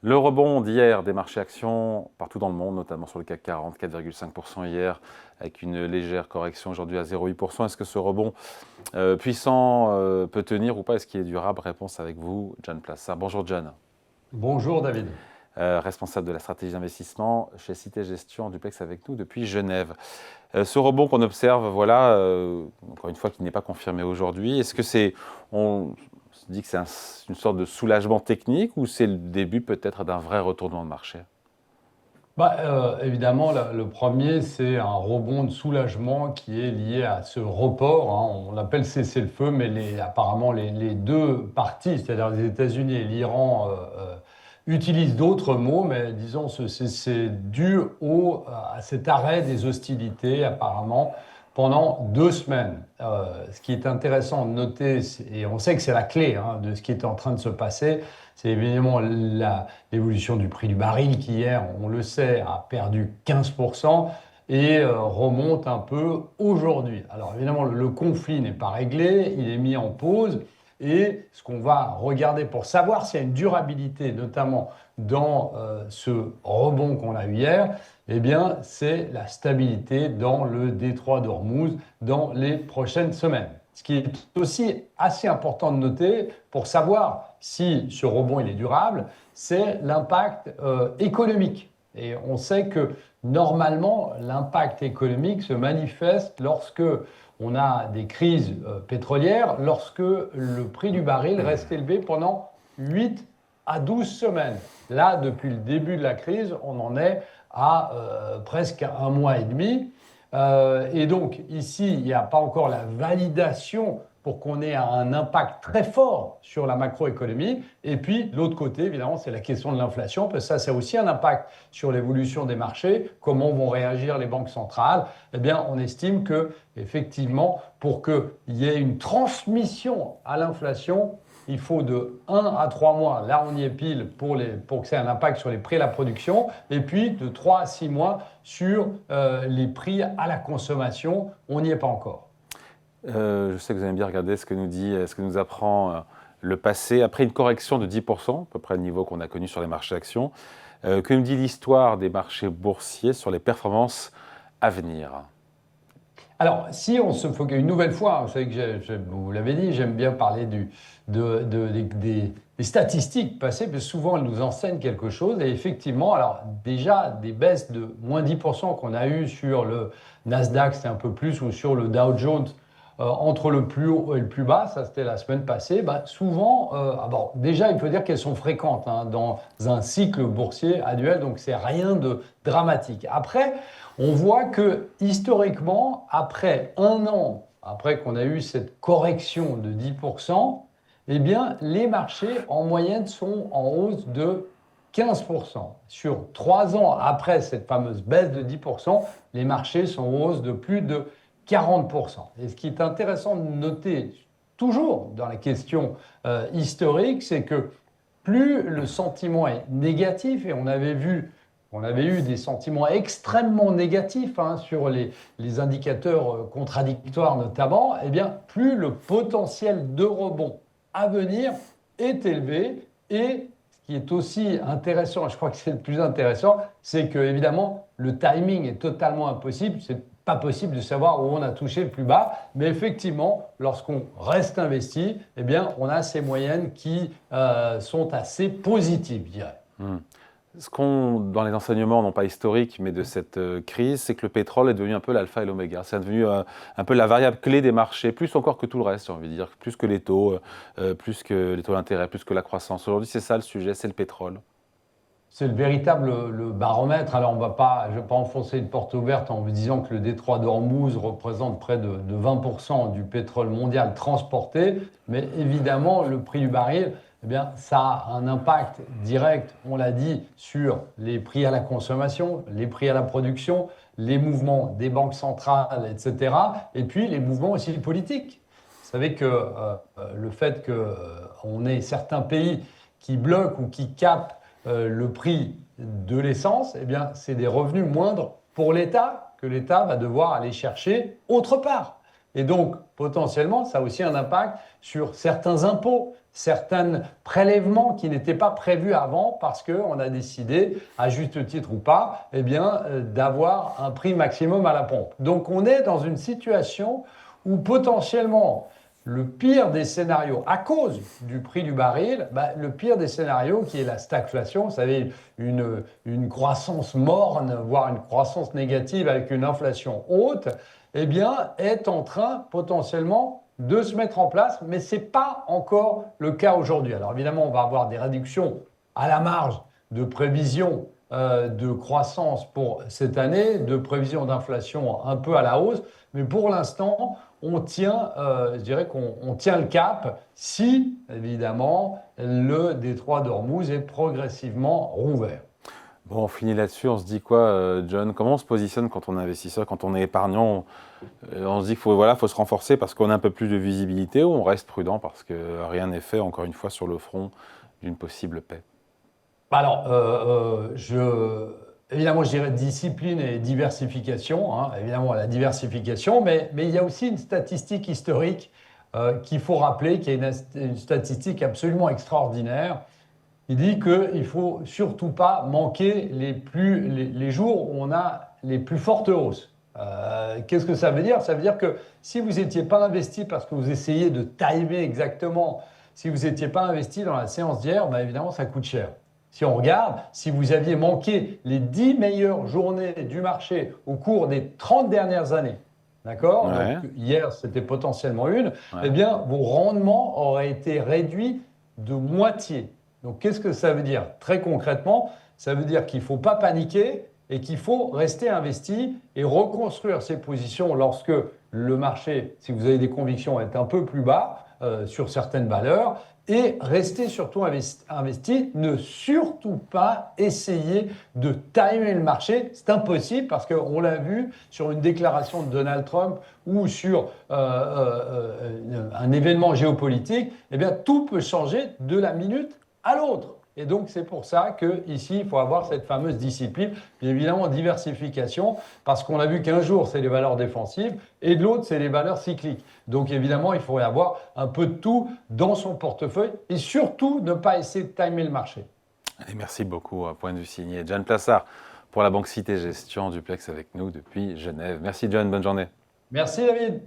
Le rebond d'hier des marchés actions partout dans le monde, notamment sur le CAC 40, 4,5% hier, avec une légère correction aujourd'hui à 0,8%. Est-ce que ce rebond puissant peut tenir ou pas? Est-ce qu'il est durable? Réponse avec vous, John Plassard. Bonjour John. Bonjour David. Responsable de la stratégie d'investissement chez Cité Gestion en duplex avec nous depuis Genève. Ce rebond qu'on observe, voilà, encore une fois, qui n'est pas confirmé aujourd'hui, est-ce que on se dit que c'est une sorte de soulagement technique ou c'est le début peut-être d'un vrai retournement de marché? Évidemment, le premier, c'est un rebond de soulagement qui est lié à ce report. On l'appelle cessez-le-feu, mais apparemment les deux parties, c'est-à-dire les États-Unis et l'Iran, utilisent d'autres mots, mais disons c'est dû à cet arrêt des hostilités apparemment pendant 2 semaines. Ce qui est intéressant de noter, et on sait que c'est la clé de ce qui est en train de se passer, c'est évidemment l'évolution du prix du baril qui hier, on le sait, a perdu 15% et remonte un peu aujourd'hui. Alors évidemment, le conflit n'est pas réglé, il est mis en pause. Et ce qu'on va regarder pour savoir s'il y a une durabilité, notamment dans ce rebond qu'on a eu hier, eh bien, c'est la stabilité dans le détroit d'Ormuz dans les prochaines semaines. Ce qui est aussi assez important de noter pour savoir si ce rebond il est durable, c'est l'impact économique. Et on sait que normalement, l'impact économique se manifeste lorsque on a des crises pétrolières, lorsque le prix du baril reste élevé pendant 8 à 12 semaines. Là, depuis le début de la crise, on en est à presque 1 mois et demi. Et donc, ici, il n'y a pas encore la validation pour qu'on ait un impact très fort sur la macroéconomie. Et puis, l'autre côté, évidemment, c'est la question de l'inflation, parce que ça, c'est aussi un impact sur l'évolution des marchés, comment vont réagir les banques centrales. Eh bien, on estime que, effectivement, pour qu'il y ait une transmission à l'inflation, il faut de 1 à 3 mois, là on y est pile, pour que ça ait un impact sur les prix à la production, et puis de 3 à 6 mois sur les prix à la consommation, on n'y est pas encore. Je sais que vous aimez bien regarder ce que nous apprend le passé. Après une correction de 10%, à peu près le niveau qu'on a connu sur les marchés actions, que nous dit l'histoire des marchés boursiers sur les performances à venir? Alors, si on se focalise une nouvelle fois, vous savez que vous l'avez dit, j'aime bien parler des statistiques passées, parce que souvent elles nous enseignent quelque chose. Et effectivement, alors déjà, des baisses de moins 10% qu'on a eues sur le Nasdaq, c'était un peu plus, ou sur le Dow Jones, entre le plus haut et le plus bas, ça c'était la semaine passée, souvent, déjà il faut dire qu'elles sont fréquentes dans un cycle boursier annuel, donc c'est rien de dramatique. Après, on voit que historiquement, après 1 an, après qu'on a eu cette correction de 10%, eh bien les marchés en moyenne sont en hausse de 15%. Sur 3 ans après cette fameuse baisse de 10%, les marchés sont en hausse de plus de 40%. Et ce qui est intéressant de noter, toujours dans la question historique, c'est que plus le sentiment est négatif, et on avait eu des sentiments extrêmement négatifs sur les indicateurs contradictoires notamment, eh bien, plus le potentiel de rebond à venir est élevé. Et ce qui est aussi intéressant, et je crois que c'est le plus intéressant, c'est que évidemment le timing est totalement impossible. C'est pas possible de savoir où on a touché le plus bas, mais effectivement, lorsqu'on reste investi, eh bien, on a ces moyennes qui sont assez positives, je dirais. Ce qu'on, dans les enseignements, non pas historiques, mais de cette crise, c'est que le pétrole est devenu un peu l'alpha et l'oméga. C'est devenu un peu la variable clé des marchés, plus encore que tout le reste, j'ai envie de dire, plus que les taux d'intérêt, plus que la croissance. Aujourd'hui, c'est ça le sujet, c'est le pétrole. C'est le véritable le baromètre. Alors, je ne vais pas enfoncer une porte ouverte en vous disant que le détroit d'Ormuz représente près de 20% du pétrole mondial transporté, mais évidemment, le prix du baril, eh bien, ça a un impact direct, on l'a dit, sur les prix à la consommation, les prix à la production, les mouvements des banques centrales, etc., et puis les mouvements aussi politiques. Vous savez que le fait qu'on ait certains pays qui bloquent ou qui capent le prix de l'essence, eh bien, c'est des revenus moindres pour l'État que l'État va devoir aller chercher autre part. Et donc, potentiellement, ça a aussi un impact sur certains impôts, certains prélèvements qui n'étaient pas prévus avant parce qu'on a décidé, à juste titre ou pas, eh bien, d'avoir un prix maximum à la pompe. Donc, on est dans une situation où potentiellement, le pire des scénarios, à cause du prix du baril, le pire des scénarios qui est la stagflation, vous savez, une croissance morne, voire une croissance négative avec une inflation haute, eh bien, est en train potentiellement de se mettre en place, mais ce n'est pas encore le cas aujourd'hui. Alors évidemment, on va avoir des réductions à la marge de prévisions de croissance pour cette année, de prévisions d'inflation un peu à la hausse, mais pour l'instant, on tient, je dirais qu'on tient le cap si, évidemment, le détroit d'Ormuz est progressivement rouvert. Bon, on finit là-dessus, on se dit quoi, John? Comment on se positionne quand on est investisseur, quand on est épargnant? On se dit qu'il faut, voilà, faut se renforcer parce qu'on a un peu plus de visibilité, ou on reste prudent parce que rien n'est fait, encore une fois, sur le front d'une possible paix? Alors, évidemment, je dirais discipline et diversification, hein, évidemment la diversification, mais il y a aussi une statistique historique qu'il faut rappeler, qui est une statistique absolument extraordinaire. Il dit qu'il ne faut surtout pas manquer les jours où on a les plus fortes hausses. Qu'est-ce que ça veut dire? Ça veut dire que si vous n'étiez pas investi parce que vous essayez de timer exactement, si vous n'étiez pas investi dans la séance d'hier, évidemment, ça coûte cher. Si on regarde, si vous aviez manqué les 10 meilleures journées du marché au cours des 30 dernières années, d'accord? Ouais. Donc, hier, c'était potentiellement une, Ouais. eh bien, vos rendements auraient été réduits de moitié. Donc, qu'est-ce que ça veut dire? Très concrètement, ça veut dire qu'il ne faut pas paniquer et qu'il faut rester investi et reconstruire ses positions lorsque le marché, si vous avez des convictions, est un peu plus bas sur certaines valeurs, et rester surtout investi, ne surtout pas essayer de timer le marché. C'est impossible parce qu'on l'a vu sur une déclaration de Donald Trump ou sur un événement géopolitique, eh bien, tout peut changer de la minute à l'autre. Et donc, c'est pour ça qu'ici, il faut avoir cette fameuse discipline, bien évidemment, diversification, parce qu'on a vu qu'un jour, c'est les valeurs défensives, et de l'autre, c'est les valeurs cycliques. Donc, évidemment, il faudrait avoir un peu de tout dans son portefeuille, et surtout, ne pas essayer de timer le marché. Allez, merci beaucoup, point de vue signé. John Plassard, pour la Banque Cité Gestion, Duplex avec nous depuis Genève. Merci John, bonne journée. Merci David.